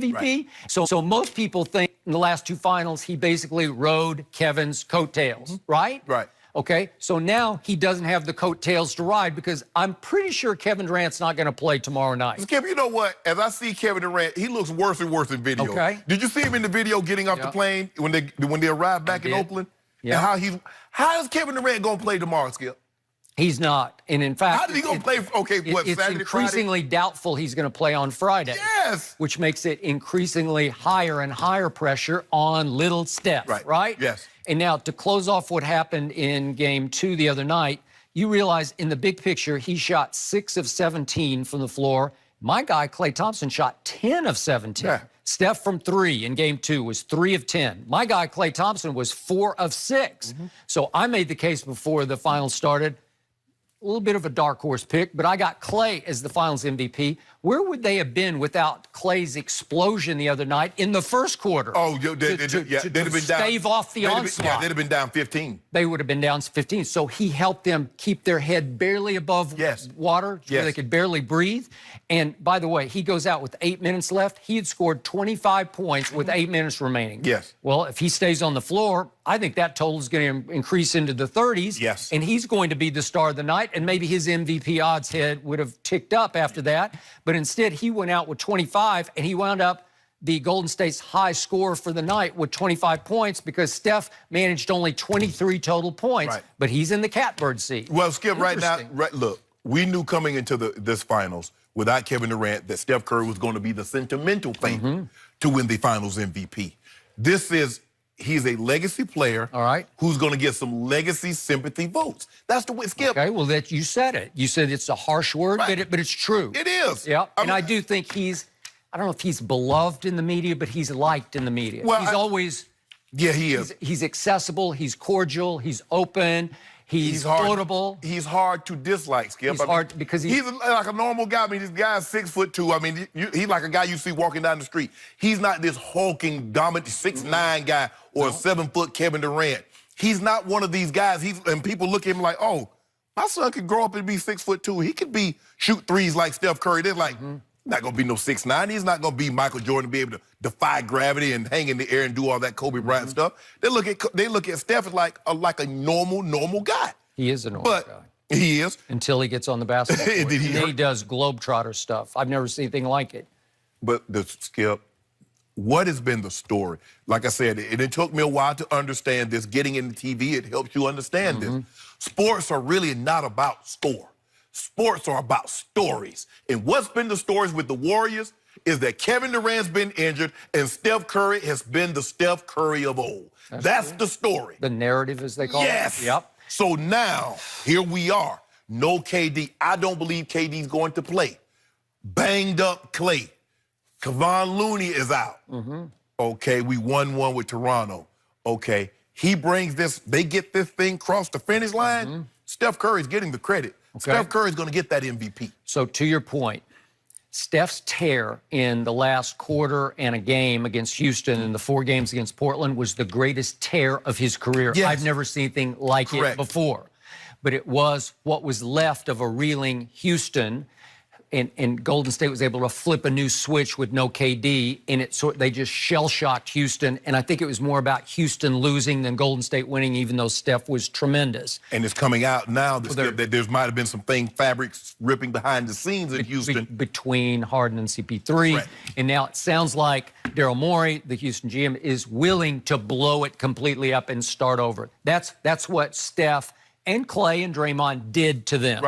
MVP. Right. So most people think in the last two finals, he basically rode Kevin's coattails, right? Right. Okay, so now he doesn't have the coattails to ride because I'm pretty sure Kevin Durant's not going to play tomorrow night. Skip, you know what? As I see Kevin Durant, he looks worse and worse in video. Okay. Did you see him in the video getting off the plane when they arrived back in Oakland? Yeah. And how is Kevin Durant going to play tomorrow, Skip? He's not. And in fact, how did he going to play? Okay, what, it's Saturday, increasingly Friday? doubtful he's going to play on Friday. Yes. Which makes it increasingly higher and higher pressure on little Steph, right? Yes. And now to close off what happened in game 2 the other night, you realize in the big picture, he shot 6 of 17 from the floor. My guy, Klay Thompson, shot 10 of 17. Yeah. Steph from 3 in game 2 was 3 of 10. My guy, Klay Thompson, was 4 of 6. So I made the case before the finals started. A little bit of a dark horse pick, but I got Klay as the finals MVP. Where would they have been without Klay's explosion the other night in the first quarter? Oh, they'd have been down. Stave off the onslaught. They'd have been down 15. They would have been down 15. So he helped them keep their head barely above water, where they could barely breathe. And by the way, he goes out with 8 minutes left. He had scored 25 points with 8 minutes remaining. Yes. Well, if he stays on the floor, I think that total is going to increase into the 30s. Yes. And he's going to be the star of the night. And maybe his MVP odds head would have ticked up after that. But instead, he went out with 25, and he wound up the Golden State's high score for the night with 25 points because Steph managed only 23 total points. Right. But he's in the catbird seat. Well, Skip, right now, look, we knew coming into this finals without Kevin Durant that Steph Curry was going to be the sentimental favorite to win the finals MVP. He's a legacy player, who's going to get some legacy sympathy votes. That's the way, Skip. Okay, well, you said it. You said it's a harsh word, but it's true. It is. Yeah, and I do think I don't know if he's beloved in the media, but he's liked in the media. Well, he's always... Yeah, he is. He's accessible, he's cordial, he's open, he's quotable. He's hard to dislike, Skip. Because he's like a normal guy. I mean, this guy's 6'2". I mean, he's like a guy you see walking down the street. He's not this hulking, dominant 6'9" guy or a 7-foot Kevin Durant. He's not one of these guys. And people look at him like, oh, my son could grow up and be 6'2". He could shoot threes like Steph Curry. They're like, not going to be no 6'9". He's not going to be Michael Jordan, be able to defy gravity and hang in the air and do all that Kobe Bryant stuff. They look at Steph as like a normal guy. He is a normal guy. He is. Until he gets on the basketball court. Then he does globetrotter stuff. I've never seen anything like it. But Skip, what has been the story? Like I said, it took me a while to understand this. Getting into TV, it helps you understand this. Sports are really not about score. Sports are about stories. And what's been the stories with the Warriors is that Kevin Durant's been injured and Steph Curry has been the Steph Curry of old. That's the story. The narrative, as they call it. Yes. Yep. So now, here we are. No KD. I don't believe KD's going to play. Banged up Klay. Kevon Looney is out. Okay, we won one with Toronto. Okay, he brings this, they get this thing across the finish line. Steph Curry's getting the credit. Steph Curry's going to get that MVP. So to your point, Steph's tear in the last quarter and a game against Houston and the 4 games against Portland was the greatest tear of his career. Yes. I've never seen anything like it before. But it was what was left of a reeling Houston, and Golden State was able to flip a new switch with no KD, and they just shell-shocked Houston. And I think it was more about Houston losing than Golden State winning, even though Steph was tremendous. And it's coming out now that there might have been some fabrics ripping behind the scenes in Houston. Between Harden and CP3. And now it sounds like Daryl Morey, the Houston GM, is willing to blow it completely up and start over. That's what Steph and Klay and Draymond did to them.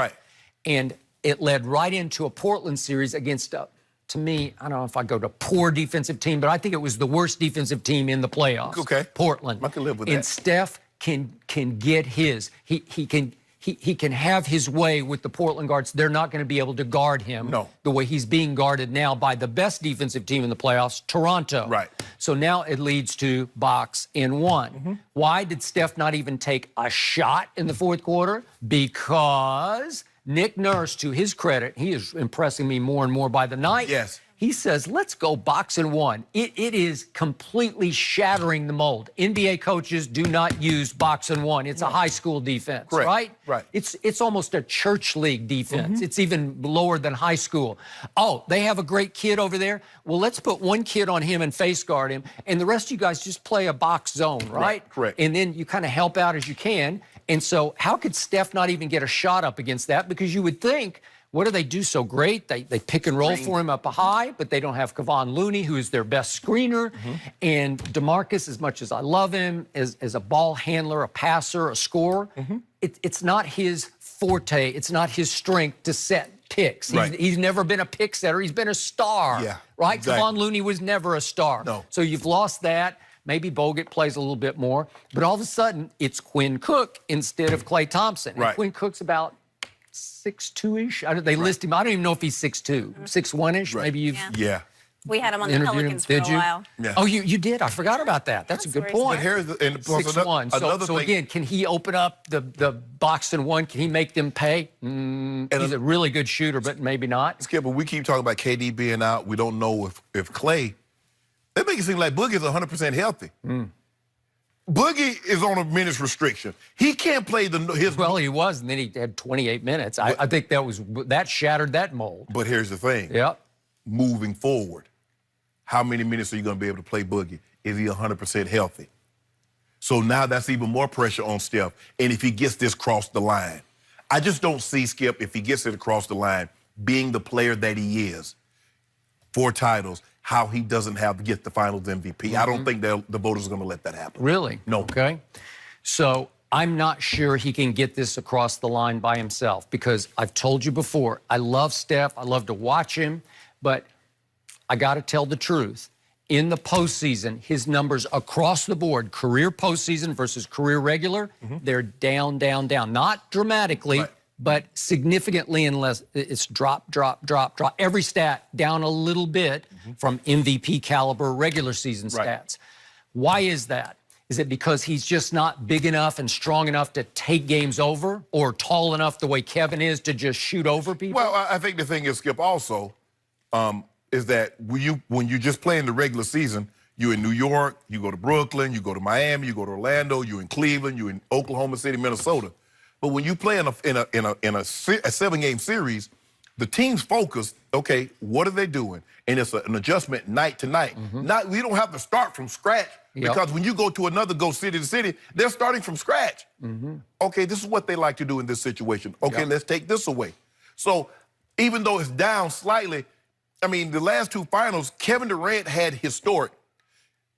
And it led right into a Portland series against, to me, I don't know if I go to poor defensive team, but I think it was the worst defensive team in the playoffs. Okay. Portland. I can live with that. And Steph can get his. He can have his way with the Portland guards. They're not going to be able to guard him the way he's being guarded now by the best defensive team in the playoffs, Toronto. So now it leads to box in one. Why did Steph not even take a shot in the fourth quarter? Because Nick Nurse, to his credit, he is impressing me more and more by the night. He says, let's go box and one. It is completely shattering the mold. NBA coaches do not use box and one. It's a high school defense, Correct. right? Right. It's almost a church league defense. It's even lower than high school. Oh, they have a great kid over there. Well, let's put one kid on him and face guard him, and the rest of you guys just play a box zone, right? Correct. And then you kind of help out as you can. And so how could Steph not even get a shot up against that? Because you would think, what do they do so great? They pick and roll for him up high, but they don't have Kevon Looney, who is their best screener. And DeMarcus, as much as I love him, as a ball handler, a passer, a scorer, it's not his forte. It's not his strength to set picks. He's never been a pick setter. He's been a star, right? Exactly. Kevon Looney was never a star. No. So you've lost that. Maybe Bogut plays a little bit more. But all of a sudden, it's Quinn Cook instead of Klay Thompson. And Quinn Cook's about 6'2"-ish. They list him. I don't even know if he's 6'2", 6'1"-ish. Maybe you've We had him on the interviewed him. Pelicans for a while. Oh, you did? I forgot about that. That's a good point. But here's the, and plus 6'1". another So thing, again, can he open up the box and one? Can he make them pay? He's a really good shooter, but maybe not. Skip, but we keep talking about KD being out. We don't know if Klay. They make it seem like Boogie's 100% healthy. Boogie is on a minutes restriction. He can't play his. Well, he was, and then he had 28 minutes. I think that shattered that mold. But here's the thing. Yep. Moving forward, how many minutes are you going to be able to play Boogie? Is he 100% healthy? So now that's even more pressure on Steph. And if he gets this across the line, I just don't see Skip, if he gets it across the line, being the player that he is, 4 titles, how he doesn't have to get the Finals MVP. I don't think the voters are going to let that happen. Really? No. Okay. So I'm not sure he can get this across the line by himself because I've told you before, I love Steph. I love to watch him, but I got to tell the truth. In the postseason, his numbers across the board, career postseason versus career regular, they're down, down, down. Not dramatically, but significantly unless it's drop, drop, drop, drop. Every stat down a little bit from MVP caliber regular season stats. Why is that? Is it because he's just not big enough and strong enough to take games over, or tall enough the way Kevin is to just shoot over people? Well, I think the thing is, Skip, also, is that when you just play in the regular season, you're in New York, you go to Brooklyn, you go to Miami, you go to Orlando, you're in Cleveland, you're in Oklahoma City, Minnesota. But when you play in a 7-game series, the team's focused. Okay, what are they doing? And it's an adjustment night to night. We don't have to start from scratch because when you go to another city to city, they're starting from scratch. Okay, this is what they like to do in this situation. Okay, let's take this away. So even though it's down slightly, I mean, the last 2 finals, Kevin Durant had historic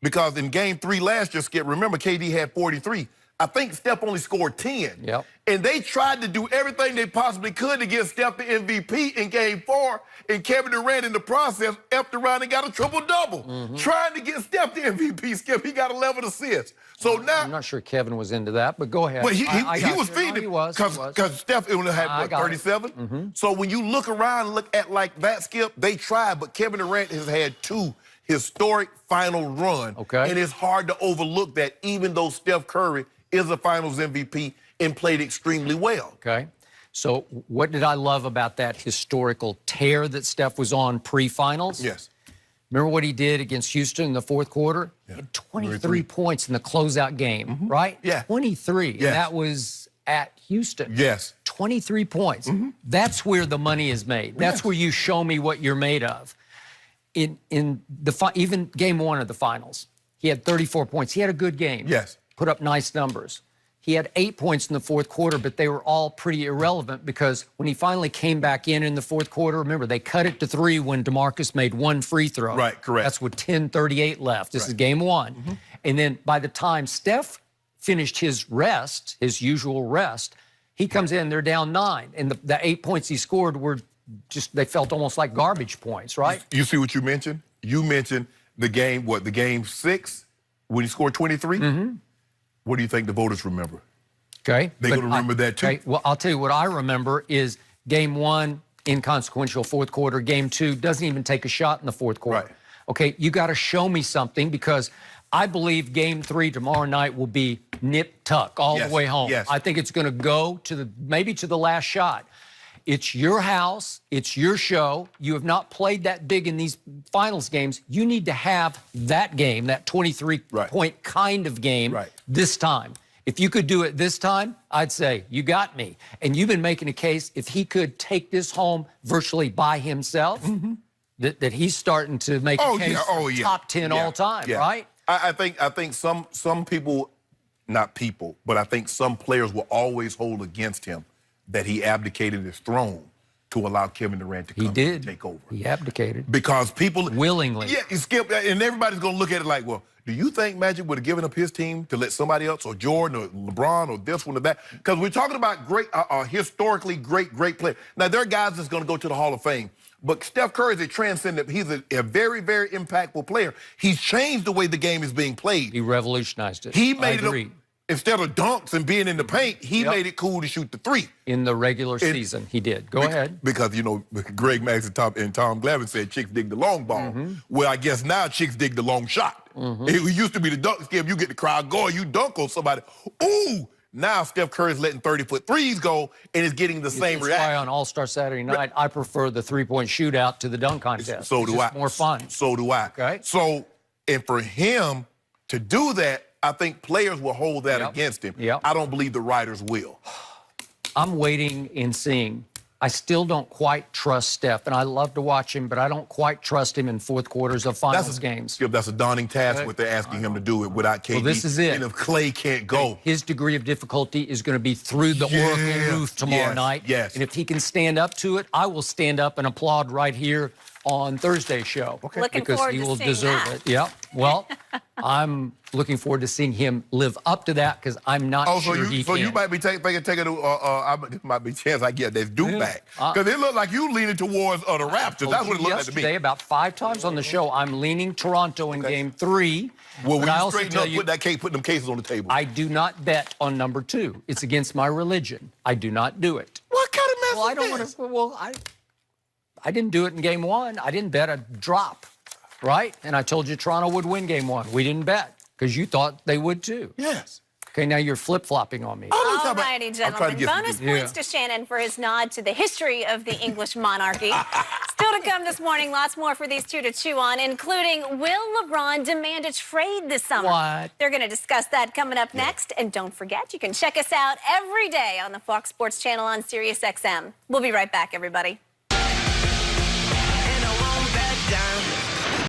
because in Game 3 last year, Skip, remember KD had 43. I think Steph only scored 10. And they tried to do everything they possibly could to get Steph the MVP in Game 4, and Kevin Durant in the process effed around and got a triple-double. Trying to get Steph the MVP, Skip, he got 11 assists. So now... I'm not sure Kevin was into that, but go ahead. But he was feeding it because Steph only had, what, 37? So when you look around and look at like that, Skip, they tried, but Kevin Durant has had 2 historic final run. And it's hard to overlook that even though Steph Curry is a Finals MVP and played extremely well. So what did I love about that historical tear that Steph was on pre-finals? Remember what he did against Houston in the 4th quarter? He had 23 points in the closeout game, right? 23. And that was at Houston. 23 points. That's where the money is made. That's where you show me what you're made of. In even Game 1 of the finals, he had 34 points. He had a good game. Put up nice numbers. He had 8 points in the 4th quarter, but they were all pretty irrelevant because when he finally came back in the 4th quarter, remember, they cut it to 3 when DeMarcus made 1 free throw. That's with 10:38 left. This is Game 1. And then by the time Steph finished his rest, his usual rest, he comes in, they're down 9. And the 8 points he scored were just, they felt almost like garbage points, right? You see what you mentioned? You mentioned the game, the Game 6, when he scored 23? What do you think the voters remember? They're going to remember that too. Well, I'll tell you what I remember is Game 1, inconsequential 4th quarter. Game 2, doesn't even take a shot in the 4th quarter. Okay, you got to show me something because I believe Game 3 tomorrow night will be nip tuck all the way home. I think it's going to go to maybe to the last shot. It's your house. It's your show. You have not played that big in these finals games. You need to have that game, that 23-point kind of game this time. If you could do it this time, I'd say, you got me. And you've been making a case, if he could take this home virtually by himself, that he's starting to make a case top 10 all time, right? I think some people, not people, but I think some players will always hold against him that he abdicated his throne to allow Kevin Durant to come and take over. He abdicated. Because people... Willingly. Yeah, Skip, and everybody's going to look at it like, well, do you think Magic would have given up his team to let somebody else, or Jordan, or LeBron, or this one, or that? Because we're talking about great, historically great players. Now, there are guys that's going to go to the Hall of Fame, but Steph Curry is a transcendent. He's a very, very impactful player. He's changed the way the game is being played. He revolutionized it. He made it... Instead of dunks and being in the paint, he made it cool to shoot the three. In the regular season, he did. Go ahead. Because, you know, Greg Max and Tom Glavine said chicks dig the long ball. Well, I guess now chicks dig the long shot. It used to be the dunk skip. You get the crowd going, you dunk on somebody. Ooh! Now Steph Curry's letting 30-foot threes go and is getting the same reaction. That's why on All-Star Saturday night, I prefer the three-point shootout to the dunk contest. So do I. It's more fun. So do I. Okay. So, and for him to do that, I think players will hold that against him. I don't believe the writers will. I'm waiting and seeing. I still don't quite trust Steph, and I love to watch him, but I don't quite trust him in fourth quarters of finals games. That's a daunting task, what they're asking him to do it without KD. Well, this is it. And if Clay can't go. His degree of difficulty is going to be through the Oracle roof tomorrow night. Yes. And if he can stand up to it, I will stand up and applaud right here on Thursday's show. Okay. Looking because forward he to will seeing deserve that. it. Yeah. Well, I'm looking forward to seeing him live up to that because I'm not sure he can. So you might be taking this might be a chance I get that Duke back. Because it looked like you leaning towards the Raptors. That's what it looked like to me. Yesterday, about 5 times on the show, I'm leaning Toronto in Game 3. Well, when I you also straighten up, put them cases on the table. I do not bet on number 2. It's against my religion. I do not do it. What kind of mess Well, I don't want to. Well, I didn't do it in Game 1. I didn't bet a drop, right? And I told you Toronto would win Game 1. We didn't bet because you thought they would too. Yes. Okay, now you're flip-flopping on me. All righty, gentlemen. Bonus points to Shannon for his nod to the history of the English monarchy. Still to come this morning, lots more for these two to chew on, including will LeBron demand a trade this summer? What? They're going to discuss that coming up next. And don't forget, you can check us out every day on the Fox Sports Channel on SiriusXM. We'll be right back, everybody.